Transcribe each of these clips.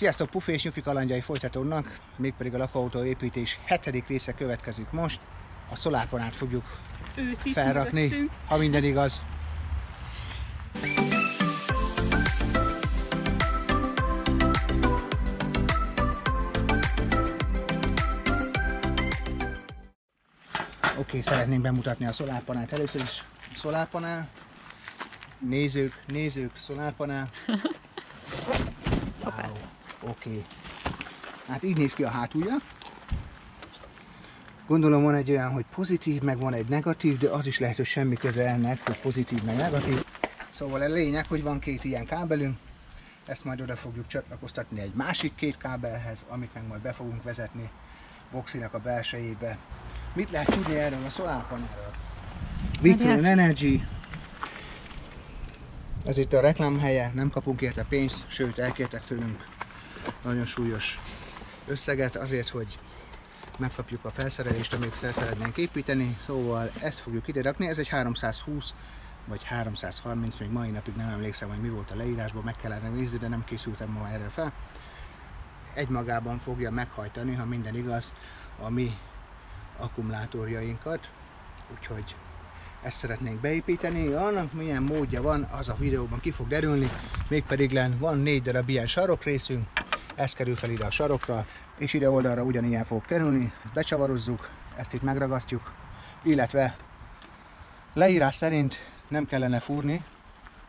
Sziasztok, Pufi és Nyufi kalandjai folytatódnak, mégpedig a lakóautó építés 7. része következik most. A szolárpanát fogjuk felrakni, ha minden igaz. Oké, szeretném bemutatni a szolárpanát. Először is szolárpanel. Nézők, szolárpanel. Wow, oké. Hát így néz ki a hátulja. Gondolom van egy olyan, hogy pozitív, meg van egy negatív, de az is lehet, hogy semmi köze ennek, hogy pozitív, meg negatív. Szóval a lényeg, hogy van két ilyen kábelünk. Ezt majd oda fogjuk csatlakoztatni egy másik két kábelhez, amit meg majd be fogunk vezetni boxinak a belsejébe. Mit lehet tudni erről a szolárpanelről? Victron Energy. Ez itt a reklámhelye, nem kapunk érte pénzt, sőt elkértek tőlünk nagyon súlyos összeget azért, hogy megkapjuk a felszerelést, amit fel szeretnénk építeni. Szóval ezt fogjuk ide rakni, ez egy 320 vagy 330, még mai napig nem emlékszem, hogy mi volt a leírásban, meg kellene nézni, de nem készültem ma erre fel. Egymagában fogja meghajtani, ha minden igaz, a mi akkumulátorjainkat, úgyhogy ezt szeretnénk beépíteni. Annak milyen módja van, az a videóban ki fog derülni, mégpedig van 4 darab ilyen sarokrészünk, ez kerül fel ide a sarokra, és ide oldalra ugyanilyen fog kerülni, becsavarozzuk, ezt itt megragasztjuk, illetve leírás szerint nem kellene fúrni,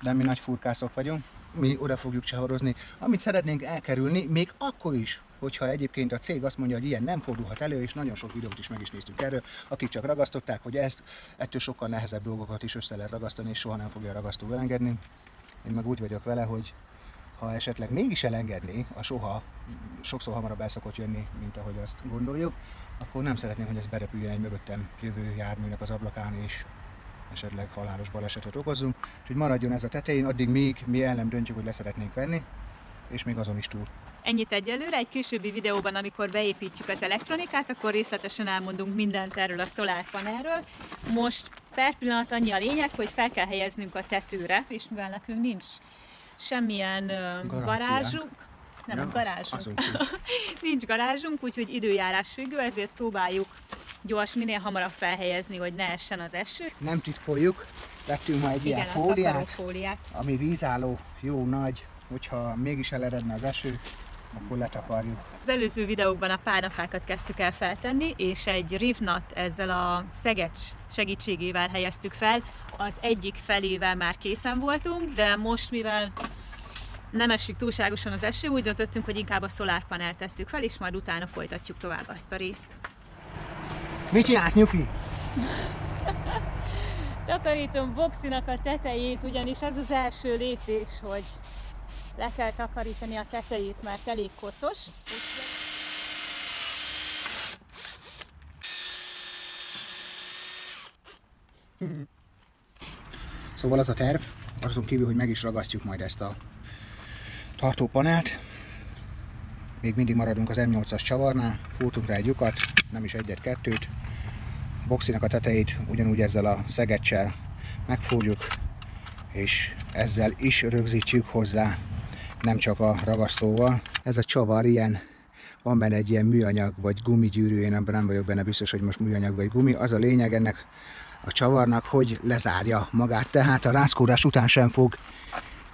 de mi nagy furkászok vagyunk, mi oda fogjuk csavarozni, amit szeretnénk elkerülni, még akkor is, hogyha egyébként a cég azt mondja, hogy ilyen nem fordulhat elő, és nagyon sok videót is meg is néztünk erről, akik csak ragasztották, hogy ettől sokkal nehezebb dolgokat is össze lehet ragasztani, és soha nem fogja a ragasztó elengedni. Én meg úgy vagyok vele, hogy ha esetleg mégis elengedné, a soha sokszor hamarabb el szokott jönni, mint ahogy azt gondoljuk, akkor nem szeretném, hogy ez berepüljön egy mögöttem jövő járműnek az ablakán, és esetleg halálos balesetet okozzunk. Úgyhogy maradjon ez a tetején, addig még mi el nem döntjük, hogy le szeretnénk venni, és még azon is túl. Ennyit egyelőre, egy későbbi videóban, amikor beépítjük az elektronikát, akkor részletesen elmondunk mindent erről a szolárpanelről. Most per pillanat annyi a lényeg, hogy fel kell helyeznünk a tetőre, és mivel nekünk nincs semmilyen garázsunk, nincs garázsunk, úgyhogy időjárás függő, ezért próbáljuk gyors, minél hamarabb felhelyezni, hogy ne essen az eső. Nem titkoljuk, vettünk ma egy ilyen fóliát, ami vízálló, jó nagy, hogyha mégis eleredne az eső, akkor letakarjuk. Az előző videókban a párnafákat kezdtük el feltenni, és egy rivnat ezzel a szegecs segítségével helyeztük fel. Az egyik felével már készen voltunk, de most, mivel nem esik túlságosan az eső, úgy döntöttünk, hogy inkább a szolárpanelt tesszük fel, és majd utána folytatjuk tovább azt a részt. Mit csinálsz, Nyufi? Takarítom boxinak a tetejét, ugyanis ez az első lépés, hogy le kell takarítani a tetejét, mert elég koszos. Szóval az a terv, azon kívül, hogy meg is ragasztjuk majd ezt a tartópanelt. Még mindig maradunk az M8-as csavarnál, fúrtunk rá egy lyukat, nem is egyet-kettőt. Boxinak a tetejét ugyanúgy ezzel a szegeccel megfúrjuk, és ezzel is rögzítjük hozzá, nem csak a ragasztóval. Ez a csavar ilyen, van benne egy ilyen műanyag vagy gumigyűrű, én ebben nem vagyok benne biztos, hogy most műanyag vagy gumi. Az a lényeg ennek a csavarnak, hogy lezárja magát, tehát a rázkódás után sem fog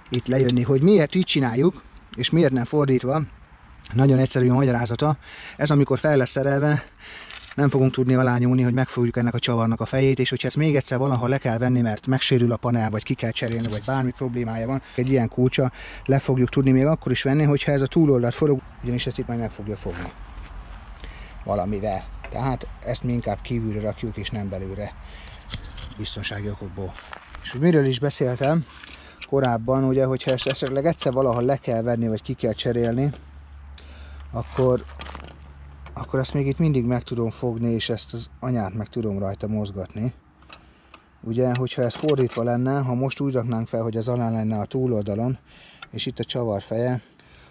itt lejönni. Hogy miért így csináljuk, és miért nem fordítva, nagyon egyszerű a magyarázata. Ez amikor fel lesz szerelve, nem fogunk tudni alányulni, hogy megfogjuk ennek a csavarnak a fejét, és hogyha ezt még egyszer valahol le kell venni, mert megsérül a panel, vagy ki kell cserélni, vagy bármi problémája van, egy ilyen kulcsa le fogjuk tudni még akkor is venni, hogyha ez a túloldalt forog, ugyanis ezt itt majd meg fogja fogni valamivel. Tehát ezt mi inkább kívülre rakjuk, és nem belőle, biztonsági okokból. És hogy miről is beszéltem korábban, ugye, hogyha ezt esetleg egyszer valahol le kell venni, vagy ki kell cserélni, akkor ezt még itt mindig meg tudom fogni, és ezt az anyát meg tudom rajta mozgatni. Ugye, hogyha ez fordítva lenne, ha most úgy raknánk fel, hogy az alá lenne a túloldalon, és itt a csavar feje,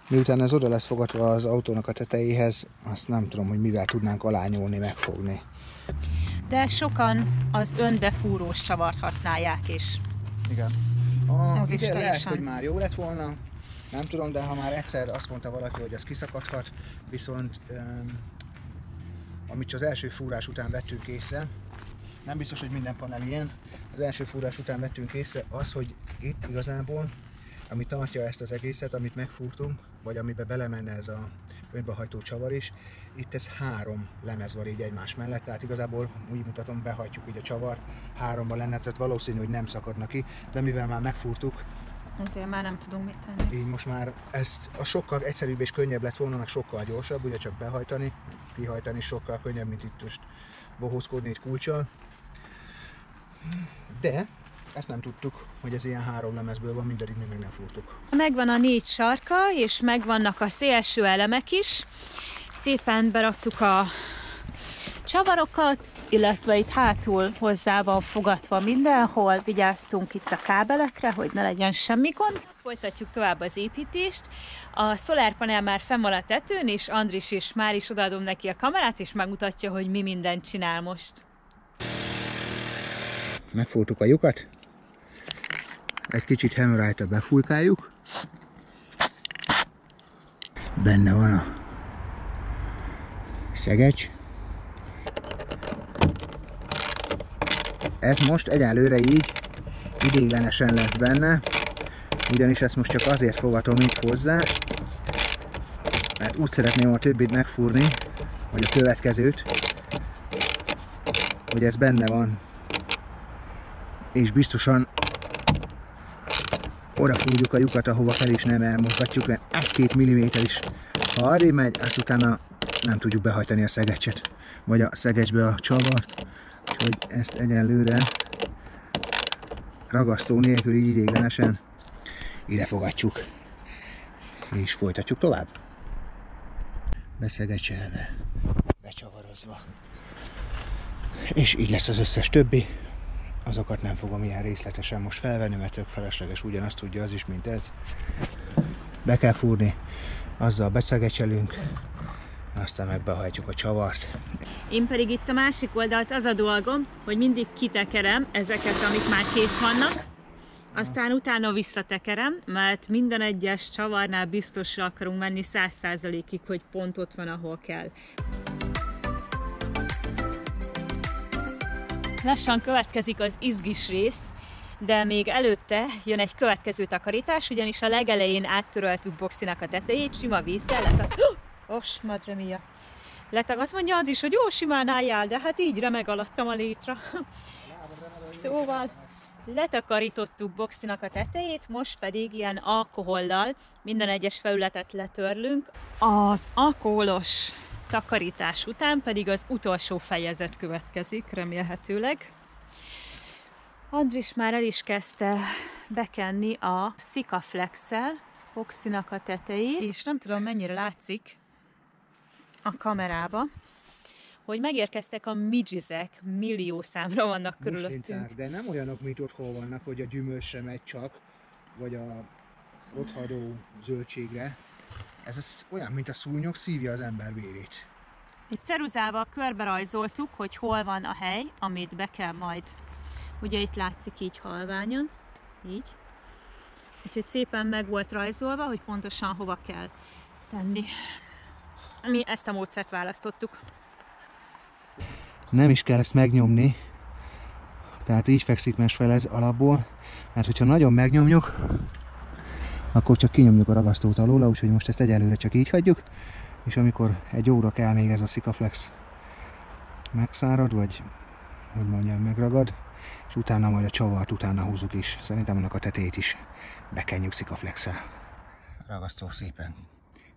miután ez oda lesz fogadva az autónak a tetejéhez, azt nem tudom, hogy mivel tudnánk alányulni, megfogni. De sokan az önbefúrós csavart használják is. Igen. Ide lehet, hogy már jó lett volna, Nem tudom, de ha már egyszer azt mondta valaki, hogy az kiszakadhat, viszont amit az első fúrás után vettünk észre, nem biztos, hogy minden panel ilyen, az első fúrás után vettünk észre az, hogy itt igazából, ami tartja ezt az egészet, amit megfúrtunk, vagy amiben belemenne ez a önbehajtó csavar is, itt ez 3 lemez van így egymás mellett, tehát igazából úgy mutatom, behajtjuk így a csavart, 3-ban lenne, tehát valószínű, hogy nem szakadna ki, de mivel már megfúrtuk, azért már nem tudunk mit tenni. így most már ezt a sokkal egyszerűbb és könnyebb lett volna, meg sokkal gyorsabb, ugye csak behajtani, kihajtani sokkal könnyebb, mint itt most bohózkodni itt kulccsal. De ezt nem tudtuk, hogy ez ilyen 3 lemezből van, mindedig mi meg nem fúrtuk. Megvan a 4 sarka, és megvannak a szélső elemek is. Szépen beraktuk a csavarokat, illetve itt hátul hozzá van fogatva mindenhol. Vigyáztunk itt a kábelekre, hogy ne legyen semmi gond. Folytatjuk tovább az építést. A szolárpanel már fenn van a tetőn, és Andris és már is odaadom neki a kamerát, és megmutatja, hogy mi mindent csinál most. Megfúrtuk a lyukat, egy kicsit hemorrhajta befújkáljuk, benne van a szegecs. Ez most egyelőre így ideiglenesen lesz benne, ugyanis ezt most csak azért fogatom így hozzá, mert úgy szeretném a többit megfúrni, vagy a következőt, hogy ez benne van, és biztosan oda fúrjuk a lyukat, ahova fel is nem elmozgatjuk, mert 1-2 mm is, ha arrébb megy, azt utána nem tudjuk behajtani a szegecset, vagy a szegecsbe a csavart, úgyhogy ezt egyenlőre ragasztó nélkül így ideiglenesen ide fogatjuk, és folytatjuk tovább. Beszegecselve, becsavarozva, és így lesz az összes többi. Azokat nem fogom ilyen részletesen most felvenni, mert tök felesleges, ugyanazt tudja az is, mint ez. Be kell fúrni, azzal beszegecselünk, aztán meg behajtjuk a csavart. Én pedig itt a másik oldalt az a dolgom, hogy mindig kitekerem ezeket, amik már kész vannak, aztán utána visszatekerem, mert minden egyes csavarnál biztosra akarunk menni 100%-ig, hogy pont ott van, ahol kell. Lassan következik az izgis rész, de még előtte jön egy következő takarítás, ugyanis a legelején áttöröltük Boxinak a tetejét, sima vízzel, madre mia. Azt mondja az is, hogy jó, simán álljál, de hát így remeg alattam a létra. Szóval letakarítottuk Boxinak a tetejét, most pedig ilyen alkohollal minden egyes felületet letörlünk. Az alkoholos takarítás után pedig az utolsó fejezet következik, remélhetőleg. Andris már el is kezdte bekenni a Sikaflex-szel Boxinak a tetejét, és nem tudom, mennyire látszik a kamerába, hogy megérkeztek a midgizek, millió számra vannak körülöttünk. De nem olyanok, mint ott hol vannak, hogy a gyümölcs sem megy csak, vagy a rothadó zöldségre. Ez olyan, mint a szúnyog, szívja az ember vérét. Egy ceruzával körbe rajzoltuk, hogy hol van a hely, amit be kell majd. Ugye itt látszik így halványon, így. Úgyhogy szépen meg volt rajzolva, hogy pontosan hova kell tenni. Mi ezt a módszert választottuk. Nem is kell ezt megnyomni, tehát így fekszik mezsfelez alapból, mert hogyha nagyon megnyomjuk, akkor csak kinyomjuk a ragasztót alóla, úgyhogy most ezt egyelőre csak így hagyjuk, és amikor egy óra kell még ez a Sikaflex megszárad, vagy hogy mondjam, megragad, és utána majd a csavart utána húzzuk is. Szerintem annak a tetejét is bekenjük Sikaflex-szel. Ragasztó szépen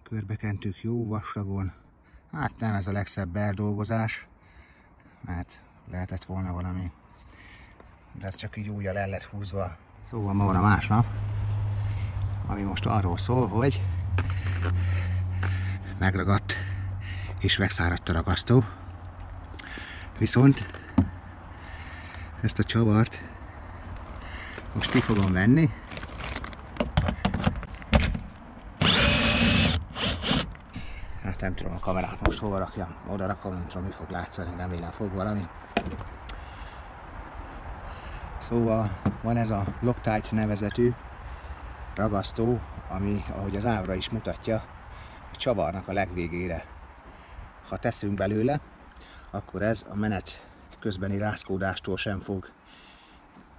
körbekentük jó vastagon. Hát nem ez a legszebb berdolgozás, mert lehetett volna valami, de ez csak így újjal el lett húzva. Szóval ma van a másnap, ami most arról szól, hogy megragadt és megszáradt a ragasztó. Viszont ezt a csavart most ki fogom venni. Hát nem tudom a kamerát most hova rakjam, oda rakom, nem tudom mi fog látszani, remélem fog valami. Szóval van ez a Loctite nevezetű ragasztó, ami, ahogy az ábra is mutatja, a csavarnak a legvégére. Ha teszünk belőle, akkor ez a menet közbeni rázkódástól sem fog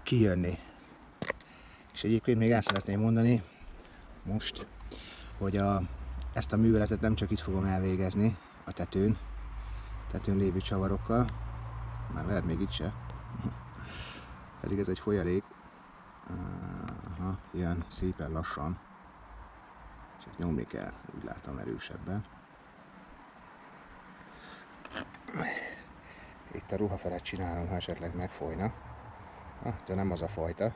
kijönni. És egyébként még el szeretném mondani most, hogy ezt a műveletet nem csak itt fogom elvégezni a tetőn lévő csavarokkal, már lehet még itt se, pedig ez egy folyarék, ilyen szépen lassan, csak nyomni kell, úgy látom erősebben. Itt a ruha felett csinálom, ha esetleg megfolyna, de nem az a fajta.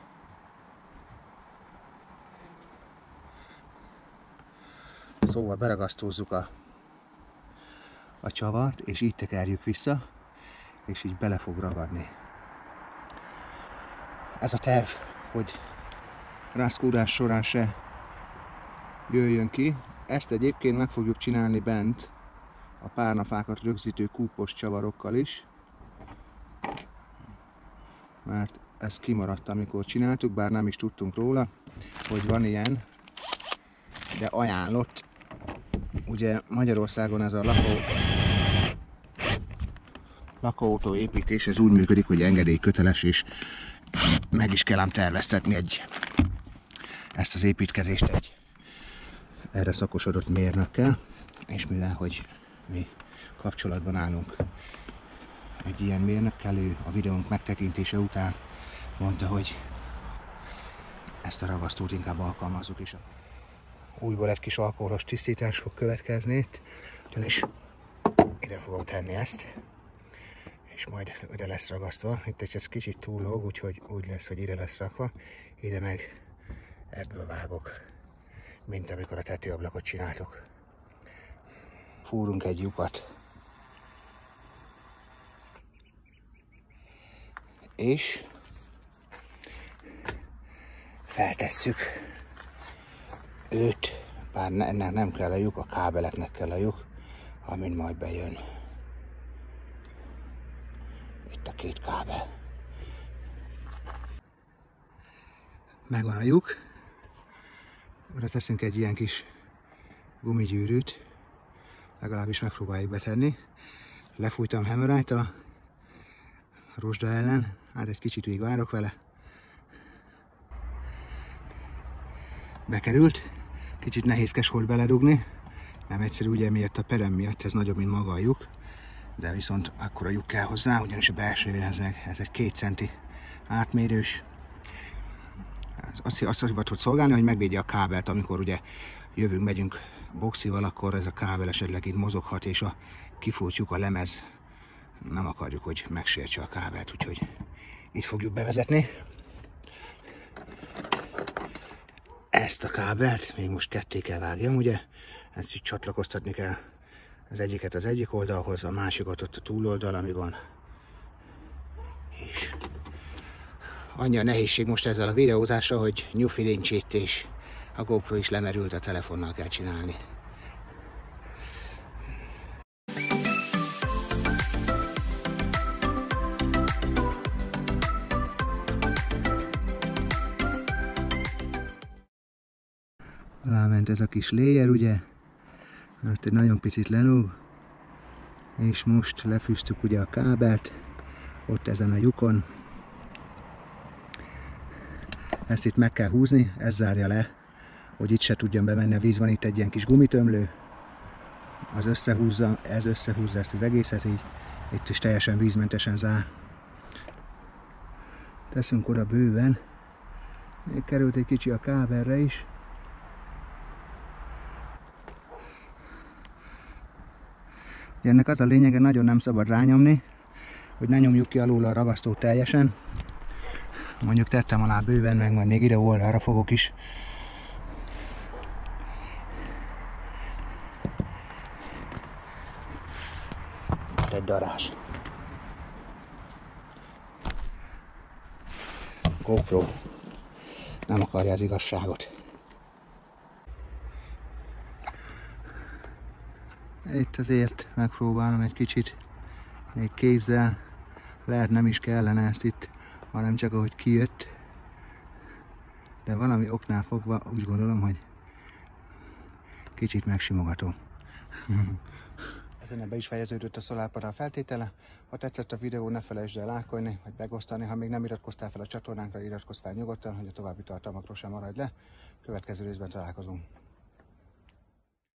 Szóval beragasztózzuk a csavart, és így tekerjük vissza, és így bele fog ragadni. Ez a terv, hogy rázkódás során se jöjjön ki. Ezt egyébként meg fogjuk csinálni bent a párnafákat rögzítő kúpos csavarokkal is, mert ez kimaradt, amikor csináltuk, bár nem is tudtunk róla, hogy van ilyen, de ajánlott. Ugye Magyarországon ez a lakóautó építés, ez úgy működik, hogy engedélyköteles, és meg is kell ám terveztetni ezt az építkezést egy erre szakosodott mérnökkel, és mivel hogy mi kapcsolatban állunk egy ilyen mérnökkel, ő a videónk megtekintése után mondta, hogy ezt a ragasztót inkább alkalmazzuk is. Újból egy kis alkoholos tisztítás fog következni itt, ugyanis ide fogom tenni ezt, és majd ide lesz ragasztva. Itt egy ez kicsit túl lóg, úgyhogy úgy lesz, hogy ide lesz rakva, ide meg ebből vágok, mint amikor a tetőablakot csináltok. Fúrunk egy lyukat, és feltesszük őt, bár ennek nem kell a lyuk, a kábeleknek kell a lyuk, amin majd bejön. Itt a két kábel. Megvan a lyuk. Oda teszünk egy ilyen kis gumigyűrűt, legalábbis megpróbáljuk betenni. Lefújtam hemorrhájt a rozsda ellen, hát egy kicsit még várok vele. Bekerült, kicsit nehézkes volt beledugni, nem egyszerű, ugye miatt a perem miatt, ez nagyobb, mint maga a lyuk, de viszont akkora lyuk kell hozzá, ugyanis a belső ez egy 2 centi átmérős. Azt hivatott szolgálni, hogy megvédje a kábelt, amikor ugye jövünk, megyünk boxival, akkor ez a kábel esetleg itt mozoghat, és a kifújt lyuk, a lemez, nem akarjuk, hogy megsértse a kábelt, úgyhogy így fogjuk bevezetni. Ezt a kábelt még most ketté kell vágjam, ugye? Ezt így csatlakoztatni kell, az egyiket az egyik oldalhoz, a másikat ott a túloldal, ami van. És annyi a nehézség most ezzel a videózással, hogy nyufi nincs itt, és a GoPro is lemerült, a telefonnal kell csinálni. Ráment ez a kis layer, ugye, mert egy nagyon picit lelóg, és most lefűztük ugye a kábelt, ott ezen a lyukon. Ezt itt meg kell húzni, ez zárja le, hogy itt se tudjon bemenni a víz. Van itt egy ilyen kis gumitömlő, az összehúzza, ez összehúzza ezt az egészet, így itt is teljesen vízmentesen zár. Teszünk oda bőven, még került egy kicsi a kábelre is. Ennek az a lényege, nagyon nem szabad rányomni, hogy ne nyomjuk ki alul a ragasztót teljesen. Mondjuk tettem alá bőven, meg majd még ide oldalra fogok is. Egy darázs. GoPro nem akarja az igazságot. Itt azért megpróbálom egy kicsit még kézzel, lehet nem is kellene ezt itt, hanem csak ahogy kijött, de valami oknál fogva úgy gondolom, hogy kicsit megsimogató. Ezen be is fejeződött a szolárpanel feltétele. Ha tetszett a videó, ne felejtsd el lájkolni, vagy megosztani. Ha még nem iratkoztál fel a csatornánkra, iratkozz fel nyugodtan, hogy a további tartalmakról sem maradj le. Következő részben találkozunk.